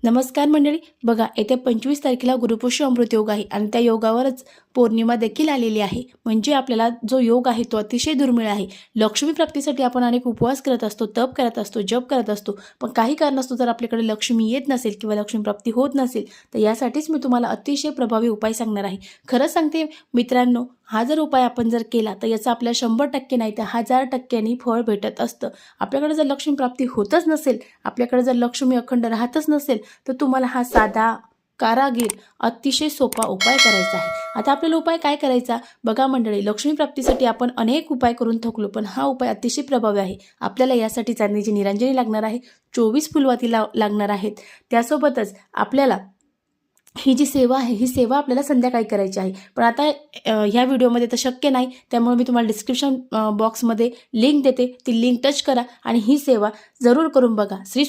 नमस्कार मंडळी, बघा येत्या 25 तारखेला गुरुपुष्य अमृत योग आहे आणि त्या योगावरच पौर्णिमा देखील आलेली आहे. म्हणजे आपल्याला जो योग आहे तो अतिशय दुर्मिळ आहे. लक्ष्मी प्राप्तीसाठी आपण अनेक उपवास करत असतो, तप करत असतो, जप करत असतो, पण काही कारणास्तव जर आपल्याकडे लक्ष्मी येत नसेल किंवा लक्ष्मी प्राप्ती होत नसेल तर यासाठीच मी तुम्हाला अतिशय प्रभावी उपाय सांगणार आहे. खरंच सांगते मित्रांनो, हा जर उपाय आपण जर केला तर याचा आपल्या 100% नाही तर 1000% फळ भेटत असतं. आपल्याकडे जर लक्ष्मी प्राप्ती होतच नसेल, आपल्याकडे जर लक्ष्मी अखंड राहतच नसेल तर तुम्हाला हा साधा कारागीर अतिशय सोपा उपाय करायचा आहे. आता आपल्याला उपाय काय करायचा बघा मंडळी, लक्ष्मी प्राप्तीसाठी आपण अनेक उपाय करून थकलो, पण हा उपाय अतिशय प्रभावी आहे. आपल्याला यासाठी चांदीची निरांजनी लागणार आहे, 24 फुलवाती लागणार आहेत. त्यासोबतच आपल्याला ही जी सेवा आहे ही सेवा आपल्याला संध्याकाळी करायची आहे. पण आता ह्या व्हिडिओमध्ये तर शक्य नाही, त्यामुळे मी तुम्हाला डिस्क्रिप्शन बॉक्समध्ये लिंक देते, ती लिंक टच करा आणि ही सेवा जरूर करून बघा. श्री